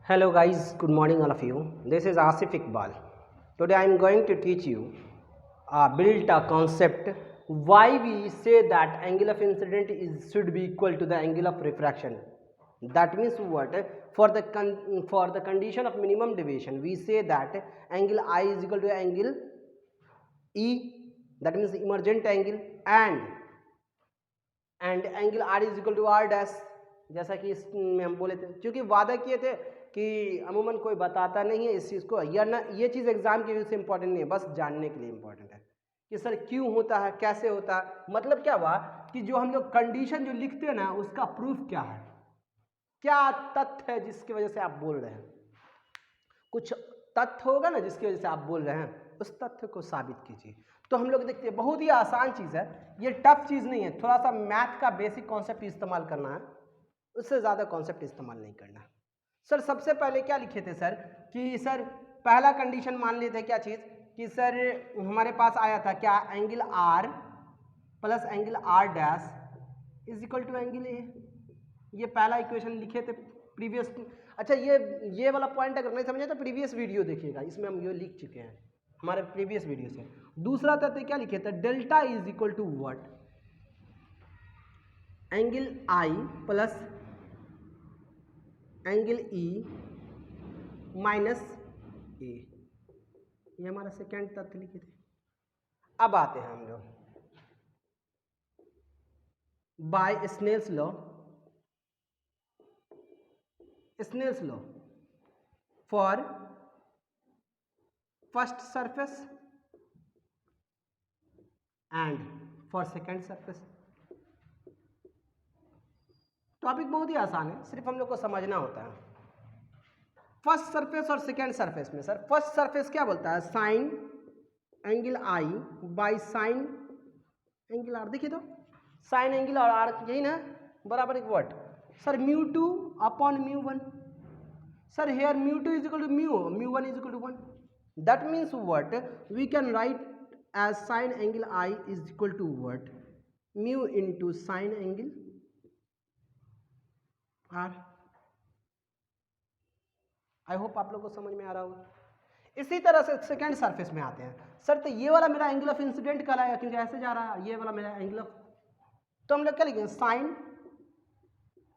Hello guys, good morning all of you. This is Asif Iqbal. Today I am going to teach you build a concept why we say that angle of incident should be equal to the angle of refraction. That means what? For the condition of minimum deviation, we say that angle I is equal to angle E, that means emergent angle, and angle r is equal to r dash, जैसा कि इसमें हम बोले थे, क्योंकि वादा किए थे कि अमूमन कोई बताता नहीं है इस चीज़ को, या ना ये चीज़ एग्जाम के व्यू से इंपॉर्टेंट नहीं है, बस जानने के लिए इंपॉर्टेंट है कि सर क्यों होता है, कैसे होता है। मतलब क्या हुआ कि जो हम लोग कंडीशन जो लिखते हैं ना, उसका प्रूफ क्या है, क्या तथ्य है जिसकी वजह से आप बोल रहे हैं। कुछ तथ्य होगा ना जिसकी वजह से आप बोल रहे हैं, उस तथ्य को साबित कीजिए। तो हम लोग देखते हैं, बहुत ही आसान चीज़ है, ये टफ चीज़ नहीं है, थोड़ा सा मैथ का बेसिक कॉन्सेप्ट इस्तेमाल करना है, उससे ज़्यादा कॉन्सेप्ट इस्तेमाल नहीं करना। सर सबसे पहले क्या लिखे थे सर कि सर पहला कंडीशन मान लिए थे क्या चीज़ कि सर हमारे पास आया था क्या, angle r plus angle r dash is equal to angle A. ये पहला इक्वेशन लिखे थे प्रीवियस। अच्छा, ये वाला पॉइंट अगर नहीं समझे तो प्रीवियस वीडियो देखिएगा, इसमें हम ये लिख चुके हैं हमारे प्रीवियस वीडियो से। दूसरा तथ्य क्या लिखे थे, delta is equal to what, angle i plus angle e minus A. ये हमारा सेकेंड तथ्य लिखे थे। अब आते हैं हम लोग by Snell's law, Snell's law for first surface and for second surface. Topic बहुत ही आसान है, सिर्फ हम लोग को समझना होता है। फर्स्ट सरफेस और सेकेंड सरफेस में सर फर्स्ट सरफेस क्या बोलता है, sine angle i by sine angle r. देखिए तो साइन एंगल और आर यही ना बराबर एक what sir, mu two upon mu one. Sir here mu two is equal to mu one is equal to one. That means what, we can write as sine angle i is equal to what, mu into sine angle r. I hope आप लोग को समझ में आ रहा होगा। इसी तरह से सेकेंड सरफेस में आते हैं सर, तो ये वाला मेरा एंगल ऑफ इंसिडेंट कहलाएगा क्योंकि ऐसे जा रहा है, ये वाला मेरा एंगल ऑफ, तो हम लोग क्या लिखेंगे, sine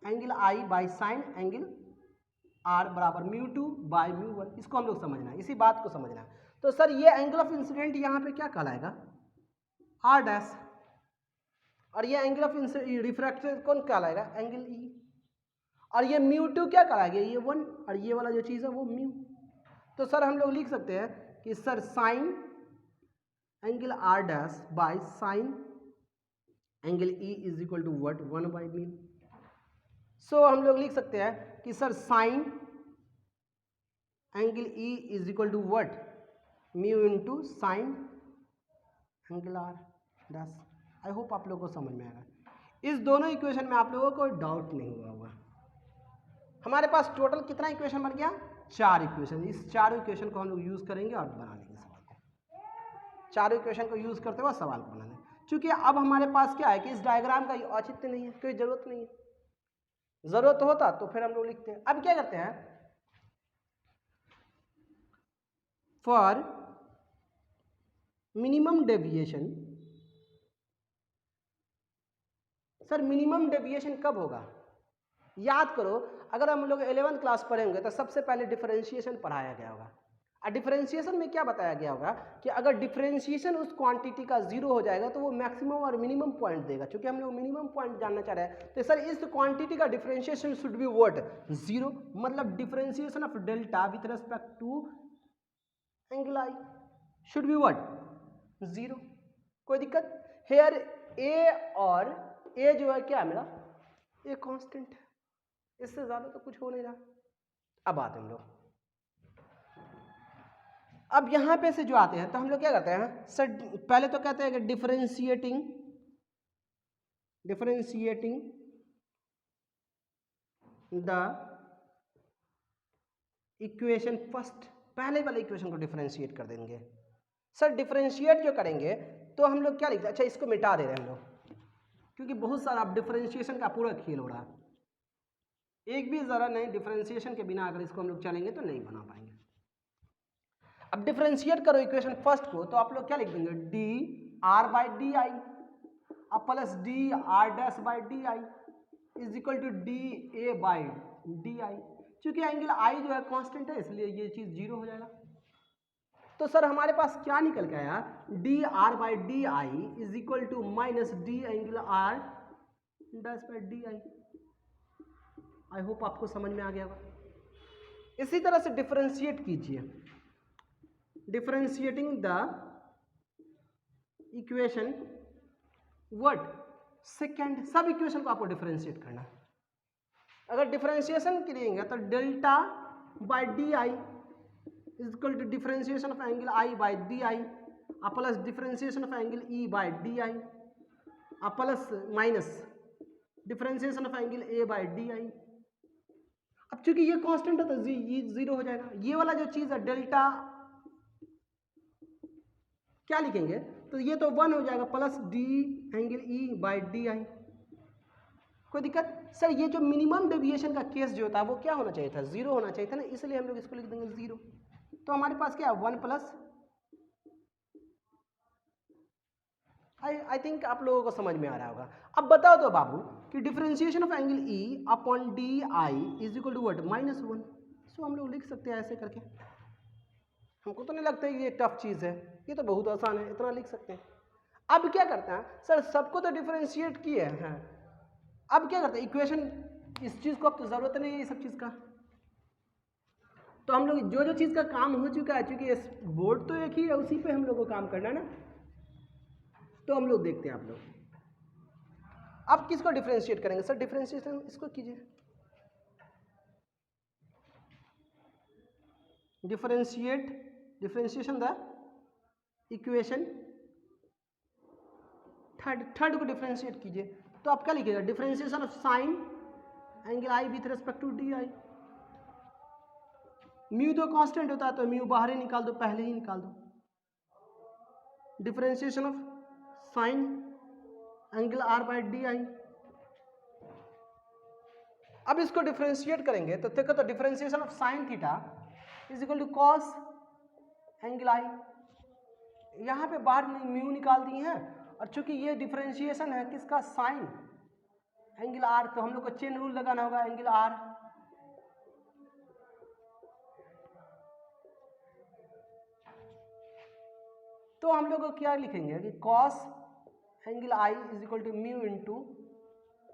angle i by sine angle r बराबर mu two by mu one. इसको हम लोग समझना है, इसी बात को समझना है। तो सर ये एंगल ऑफ इंसिडेंट यहाँ पे क्या कहलाएगा, आर डैश, और ये एंगल ऑफ रिफ्रैक्शन कौन कहलाएगा, एंगल ई, और ये म्यू टू क्या कहलाएगा, ये वन, और ये वाला जो चीज़ है वो म्यू। तो सर हम लोग लिख सकते हैं कि sir sine angle r dash by sine angle e is equal to what, one by mu. So हम लोग लिख सकते हैं कि sir sine angle e is equal to what, mu into sine angle r dash. I hope आप लोगों को समझ में आएगा। इस दोनों इक्वेशन में आप लोगों को कोई डाउट नहीं हुआ होगा। हमारे पास टोटल कितना इक्वेशन बन गया, चार इक्वेशन। इस चारों इक्वेशन को हम लोग यूज करेंगे और बना लेंगे सवाल को। चारों इक्वेशन को यूज करते हुए सवाल को बनाना, क्योंकि अब हमारे पास क्या है कि इस डायग्राम का औचित्य नहीं है, कोई जरूरत नहीं है। जरूरत होता तो फिर हम लोग लिखते हैं। अब क्या करते हैं, for minimum deviation, sir minimum deviation कब होगा, याद करो अगर हम लोग 11th क्लास पढ़ेंगे तो सबसे पहले डिफरेंशिएशन पढ़ाया गया होगा, और डिफरेंशिएशन में क्या बताया गया होगा कि अगर डिफरेंशिएशन उस क्वांटिटी का जीरो हो जाएगा तो वो मैक्सिमम और मिनिमम पॉइंट देगा। क्योंकि हम लोग मिनिमम पॉइंट जानना चाह रहे हैं, तो सर इस क्वांटिटी का differentiation should be what, zero. मतलब differentiation of delta with respect to angle i should be what, zero. कोई दिक्कत, हेयर ए और ए जो है क्या मेरा, ए कांस्टेंट है, इससे ज्यादा तो कुछ हो नहीं रहा। अब आते हैं हम लोग, अब यहां पे से जो आते हैं तो हम लोग क्या करते हैं सर, पहले तो कहते हैं कि डिफरेंशिएटिंग द इक्वेशन फर्स्ट, पहले वाले इक्वेशन को डिफरेंशिएट कर देंगे। सर डिफरेंशिएट जो करेंगे तो हम लोग क्या लिखते हैं, अच्छा इसको मिटा दे रहे हैं हम लोग, क्योंकि बहुत सारा अब डिफरेंशिएशन का पूरा खेल हो रहा है। एक भी ज़रा नहीं, डिफरेंशिएशन के बिना अगर इसको हम लोग चलेंगे तो नहीं बना पाएंगे। अब डिफरेंशिएट करो इक्वेशन फर्स्ट को, तो आप लोग क्या लिख देंगे, d r by d i अब plus d r dash by d i is equal to d A by d i. चूंकि एंगल आई जो है कांस्टेंट है इसलिए ये चीज़ जीरो हो जाएगा। तो सर हमारे पास क्या निकल के आया, d r by d i is equal to minus d angle r dash by d i. I hope आपको समझ में आ गया होगा। इसी तरह से डिफरेंशिएट कीजिए, differentiating the equation what second, सब इक्वेशन को आपको डिफरेंशिएट करना है। अगर डिफरेंशिएशन करिएगा तो delta by d i is equal to differentiation of angle i by d i plus differentiation of angle e by d i plus minus differentiation of angle A by d i. अब चूंकि ये constant है तो ये zero हो जाएगा। ये वाला जो चीज़ है डेल्टा क्या लिखेंगे, तो ये तो 1 हो जाएगा plus D angle e by d आई। कोई दिक्कत सर? ये जो मिनिमम डेविएशन का केस जो होता है वो क्या होना चाहिए था, जीरो होना चाहिए था ना, इसलिए हम लोग इसको लिख देंगे जीरो। तो हमारे पास क्या है 1 प्लस, आई थिंक आप लोगों को समझ में आ रहा होगा। अब बताओ तो बाबू कि differentiation of angle e upon d i is equal to what -1। So हम लोग लिख सकते हैं ऐसे करके। हमको तो नहीं लगता ये टफ चीज़ है, ये तो बहुत आसान है, इतना लिख सकते हैं। अब क्या करते हैं सर, सबको तो डिफरेंशिएट किए हैं, अब क्या करते हैं इक्वेशन, इस चीज़ को अब तो ज़रूरत नहीं है ये सब चीज़ का। तो हम लोग जो जो चीज़ का काम हो चुका है, चूँकि इस बोर्ड तो एक ही है उसी पे हम लोग को काम करना है ना, तो हम लोग देखते हैं आप लोग। अब किसको डिफरेंशिएट करेंगे सर, डिफरेंशिएशन इसको कीजिए, डिफरेंशिएशन द इक्वेशन थर्ड को डिफरेंशिएट कीजिए। तो आप क्या लिखिएगा, differentiation of sine angle i with respect to d i. Mu तो कांस्टेंट होता है तो म्यू बाहर ही निकाल दो, पहले ही निकाल दो। Differentiation of sine angle r by d i. अब इसको डिफरेंशिएट करेंगे तो देखो, तो differentiation of sine theta is equal to cos angle i. यहाँ पे बाहर म्यू निकाल दिए हैं, और चूंकि ये डिफरेंशिएशन है किसका, साइन एंगल आर, तो हम लोग को चेन रूल लगाना होगा एंगल आर। तो हम लोग को क्या लिखेंगे कि cos angle i is equal to mu into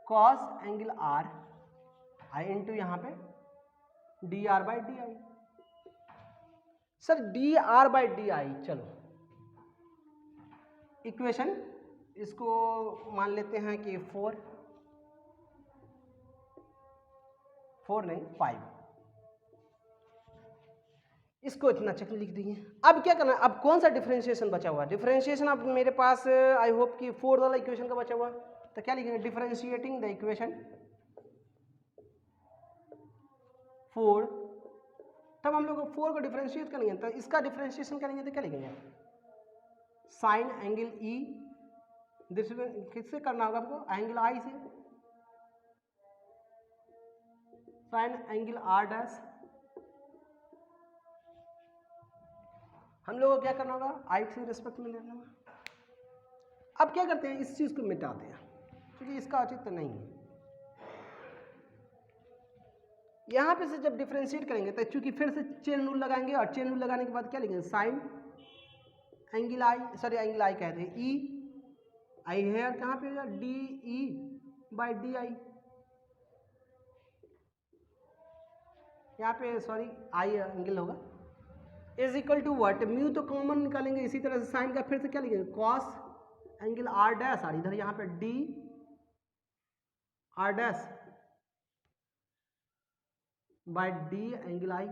cos angle r i into यहाँ पे d r by d i. Sir d r by d i, चलो इक्वेशन इसको मान लेते हैं कि 4 नहीं 5, इसको इतना चेक लिख दिए। अब क्या करना है, अब कौन सा डिफरेंशिएशन बचा हुआ है, डिफरेंशिएशन अब मेरे पास आई होप कि 4 वाला इक्वेशन का बचा हुआ है, तो क्या लिखेंगे, डिफरेंशिएटिंग द इक्वेशन 4। तब हम लोग 4 को डिफरेंशिएट करेंगे, तो इसका डिफरेंशिएशन करेंगे तो क्या लिखेंगे, साइन एंगल ई, किससे करना होगा आपको, एंगल आई से, साइन एंगल आर डैश। हम लोगों को क्या करना होगा, आई से रिस्पेक्ट में लेना होगा। अब क्या करते हैं, इस चीज़ को मिटाते हैं क्योंकि इसका औचित्य नहीं है। यहाँ पे से जब डिफरेंशिएट करेंगे तो चूंकि फिर से चेन रूल लगाएंगे, और चेन रूल लगाने के बाद क्या लिखेंगे, sine angle i, sorry angle i कहते हैं, ई आई है कहाँ पे होगा, d e by d i. यहाँ पे सॉरी आई एंगल होगा, is equal to what, mu तो कॉमन निकालेंगे, इसी तरह से साइन का फिर से क्या लिखेंगे, cos angle r dash r, इधर यहाँ पे d r dash by d angle i.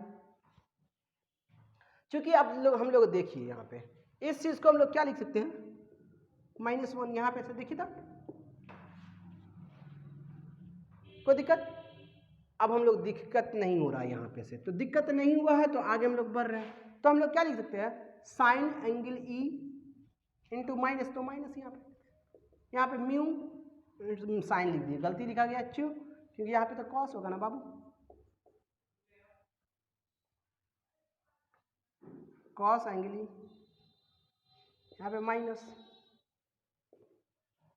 चूंकि आप लोग हम लोग देखिए यहाँ पे इस चीज को हम लोग क्या लिख सकते हैं, -1, यहाँ पे से देखिए था, कोई दिक्कत। अब हम लोग दिक्कत नहीं हो रहा है यहाँ पे से, तो दिक्कत नहीं हुआ है तो आगे हम लोग बढ़ रहे हैं। तो हम लोग क्या लिख सकते हैं, sign angle E into minus, तो माइनस यहाँ पे म्यू साइन लिख दिया, गलती लिखा गया क्योंकि यहाँ पे तो कॉस होगा ना बाबू, कॉस एंगल ई, यहाँ पे माइनस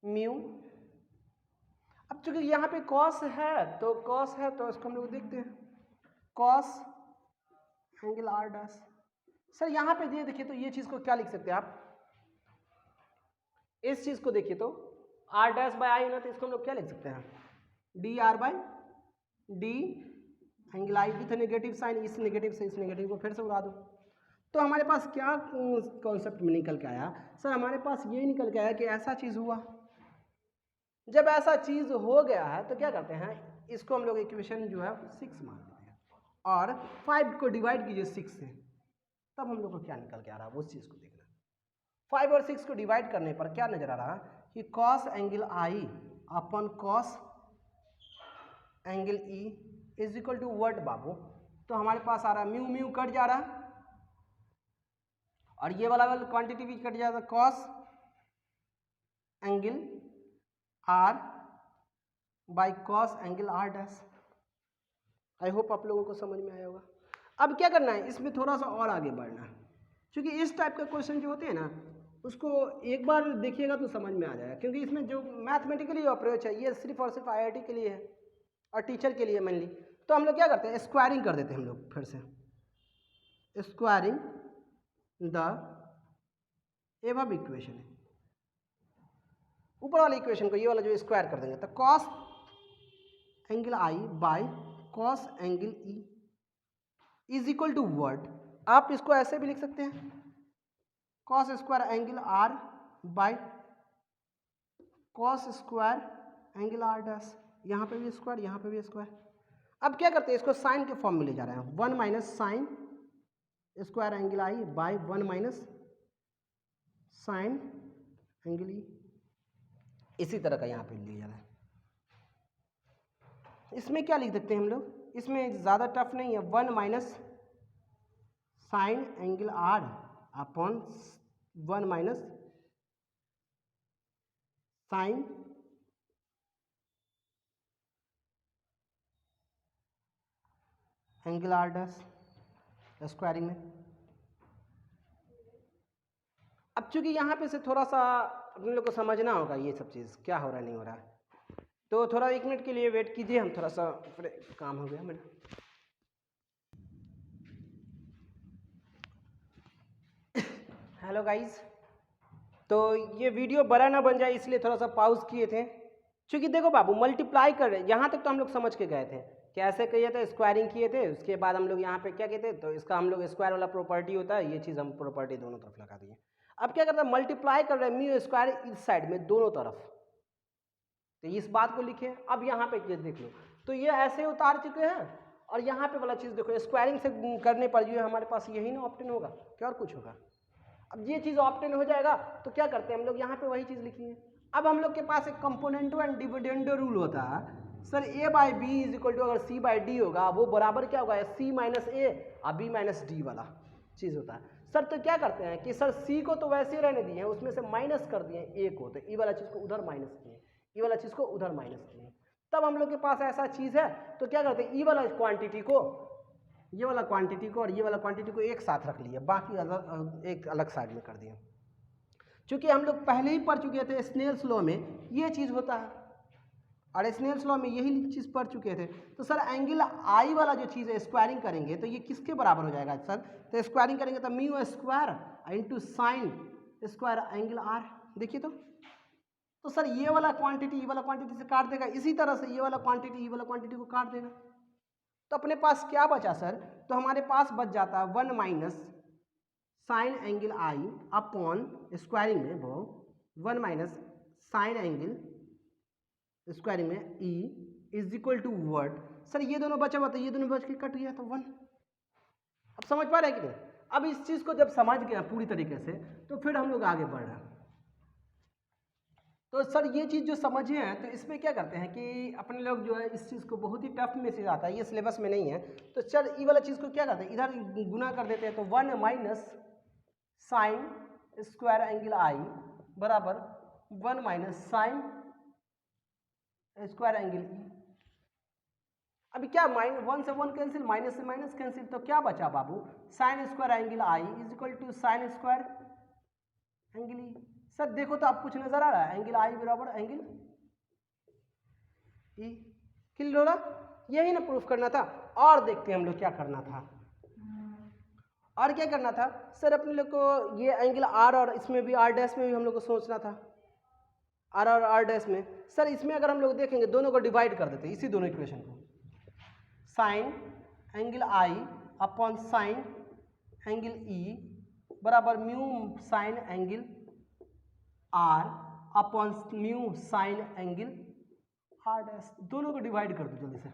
म्यू। अब चूंकि यहाँ पे कॉस है तो इसको हम लोग देखते हैं, cos angle r dash. Sir यहाँ पे ये देखिए तो ये चीज को क्या लिख सकते हैं आप, इस चीज को देखिए तो आर डैश बाय आई ना, तो इसको हम लोग क्या लिख सकते हैं, d r by d angle i with negative sign, इस नेगेटिव से इस नेगेटिव को फिर से उड़ा दो। तो हमारे पास क्या कॉन्सेप्ट में निकल के आया सर, हमारे पास ये निकल के आया कि ऐसा चीज हुआ। जब ऐसा चीज हो गया है तो क्या करते हैं, इसको हम लोग इक्वेशन जो है 6 मान लेते हैं और 5 को डिवाइड कीजिए 6 से, तब हम लोग को क्या निकल के आ रहा है उस चीज को देखना। 5 और 6 को डिवाइड करने पर क्या नजर आ रहा है कि कॉस एंगल आई अपन cos angle e is equal to what बाबू, तो हमारे पास आ रहा है म्यू म्यू कट जा रहा है और ये वाला क्वांटिटी भी कट जाएगा, cos angle r by cos angle r dash. I hope आप लोगों को समझ में आया होगा। अब क्या करना है, इसमें थोड़ा सा और आगे बढ़ना है, क्योंकि इस टाइप का क्वेश्चन जो होते हैं ना उसको एक बार देखिएगा तो समझ में आ जाएगा, क्योंकि इसमें जो मैथमेटिकली अप्रोच है ये सिर्फ और सिर्फ आईआईटी के लिए है और टीचर के लिए मेनली। तो हम लोग क्या करते हैं, स्क्वायरिंग कर देते हैं हम लोग, फिर से स्क्वायरिंग द एबव इक्वेशन है, ऊपर वाले इक्वेशन को ये वाला जो स्क्वायर कर देंगे, तो cos angle i by cos angle e is equal to what, आप इसको ऐसे भी लिख सकते हैं, cos square angle r by cos square angle r dash, यहाँ पे भी स्क्वायर यहाँ पे भी स्क्वायर। अब क्या करते हैं, इसको साइन के फॉर्म में ले जा रहे हैं, 1 minus sine square angle i by 1 minus sine angle e, इसी तरह का यहाँ पे लिया जा रहा है। इसमें क्या लिख सकते हैं हम लोग, इसमें ज़्यादा टफ नहीं है, 1 minus sine angle r upon 1 minus sine angle r dash squaring में। अब चूंकि यहाँ पे से थोड़ा सा अपने लोग को समझना होगा ये सब चीज़ क्या हो रहा है नहीं हो रहा है, तो थोड़ा 1 मिनट के लिए वेट कीजिए, हम थोड़ा सा काम हो गया मेरा। हेलो गाइस, तो ये वीडियो बड़ा ना बन जाए इसलिए थोड़ा सा पॉज किए थे, क्योंकि देखो बाबू मल्टीप्लाई कर रहे, यहाँ तक तो हम लोग समझ के गए थे कि ऐसे किए थे, स्क्वायरिंग किए थे, उसके बाद हम लोग यहाँ पे क्या कहते हैं, तो इसका हम लोग स्क्वायर वाला प्रॉपर्टी होता है, ये चीज़ हम प्रॉपर्टी दोनों तरफ लगा दिए। अब क्या करते हैं, मल्टीप्लाई कर रहे हैं म्यू स्क्वायर इस साइड में दोनों तरफ, तो इस बात को लिखे। अब यहाँ पे ये देख लो, तो ये ऐसे उतार चुके हैं और यहाँ पे वाला चीज़ देखो, स्क्वायरिंग से करने पर जो है हमारे पास यही ना ऑप्टेन होगा, क्या और कुछ होगा। अब ये चीज़ ऑप्टेन हो जाएगा तो क्या करते हैं हम लोग यहाँ पे वही चीज़ लिखी है। अब हम लोग के पास एक कंपोनेंटो एंड डिविडेंडो रूल होता है sir, A by B is equal to अगर सी बाई डी होगा वो बराबर क्या होगा, सी माइनस ए और बी माइनस डी वाला चीज़ होता है सर। तो क्या करते हैं कि सर सी को तो वैसे ही रहने दिए हैं, उसमें से माइनस कर दिए ए को, तो ई वाला चीज़ को उधर माइनस किए, ई वाला चीज़ को उधर माइनस किए। तब हम लोग के पास ऐसा चीज़ है तो क्या करते हैं, ई वाला क्वांटिटी को, ये वाला क्वांटिटी को और ये वाला क्वांटिटी को एक साथ रख लिया, बाकी अलग एक अलग साइड में कर दिया। चूंकि हम लोग पहले ही पढ़ चुके थे स्नेल्स लॉ में ये चीज़ होता है और स्नेल्स लॉ में यही चीज़ पढ़ चुके थे, तो सर एंगल आई वाला जो चीज़ है स्क्वायरिंग करेंगे तो ये किसके बराबर हो जाएगा सर, तो स्क्वायरिंग करेंगे तो mu square into sine square angle r. देखिए तो सर ये वाला क्वांटिटी ये वाला क्वांटिटी से काट देगा, इसी तरह से ये वाला क्वांटिटी ये वाला क्वांटिटी को काट देगा। तो अपने पास क्या बचा सर, तो हमारे पास बच जाता है 1 minus sine angle i upon squaring में वो 1 माइनस साइन एंगल स्क्वायरिंग में e is equal to word. Sir ये दोनों बचा हुआ तो ये दोनों बच के कट गया तो 1। अब समझ पा रहे हैं कि नहीं। अब इस चीज़ को जब समझ गया पूरी तरीके से तो फिर हम लोग आगे बढ़ रहे हैं। तो सर ये चीज़ जो समझे हैं तो इसमें क्या करते हैं कि अपने लोग जो है इस चीज़ को बहुत ही टफ में से आता है, ये सिलेबस में नहीं है, तो चल ये वाला चीज़ को क्या करते हैं इधर गुना कर देते हैं, तो 1 minus sine square angle i बराबर 1 minus sine square angle e. अभी क्या वन से वन कैंसिल, माइनस से माइनस कैंसिल, तो क्या बचा बाबू, sine square angle i is equal to sine square angle e. Sir देखो तो आप कुछ नजर आ रहा है, एंगल आई बराबर एंगल ई। क्लियर हो रहा, यही ना प्रूफ करना था। और देखते हैं हम लोग क्या करना था, और क्या करना था सर, अपने लोग को ये एंगल आर और इसमें भी आर डैश में भी हम लोग को सोचना था, आर और आर डैश में। सर इसमें अगर हम लोग देखेंगे दोनों को डिवाइड कर देते हैं, इसी दोनों इक्वेशन को, sine angle i upon sine angle e बराबर mu sine angle r upon mu sine angle r dash, दोनों को डिवाइड कर दो जल्दी से।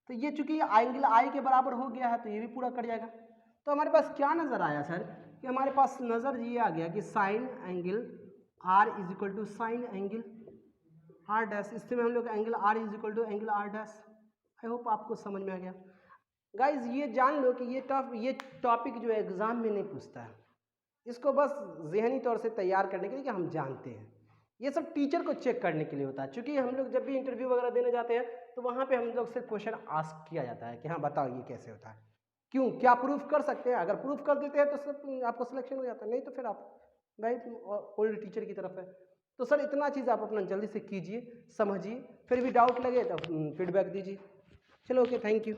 तो ये चूंकि एंगल आई के बराबर हो गया है तो ये भी पूरा कर जाएगा। तो हमारे पास क्या नज़र आया सर, कि हमारे पास नज़र ये आ गया कि sine angle r is equal to sine angle r dash, इससे में हम लोग angle r is equal to angle r dash. I hope आपको समझ में आ गया। गाइज ये जान लो कि ये टॉपिक जो है एग्ज़ाम में नहीं पूछता है, इसको बस ज़हनी तौर से तैयार करने के लिए कि हम जानते हैं, ये सब टीचर को चेक करने के लिए होता है। क्योंकि हम लोग जब भी इंटरव्यू वगैरह देने जाते हैं तो वहाँ पे हम लोग से क्वेश्चन आस्क किया जाता है कि हाँ बताओ ये कैसे होता है, क्यों, क्या प्रूफ कर सकते हैं। अगर प्रूफ कर देते हैं तो सब आपको सिलेक्शन हो जाता है, नहीं तो फिर आप भाई ओल्ड टीचर की तरफ है। तो सर इतना चीज़ आप अपना जल्दी से कीजिए, समझिए, फिर भी डाउट लगे तो फीडबैक दीजिए। चलो ओके, थैंक यू।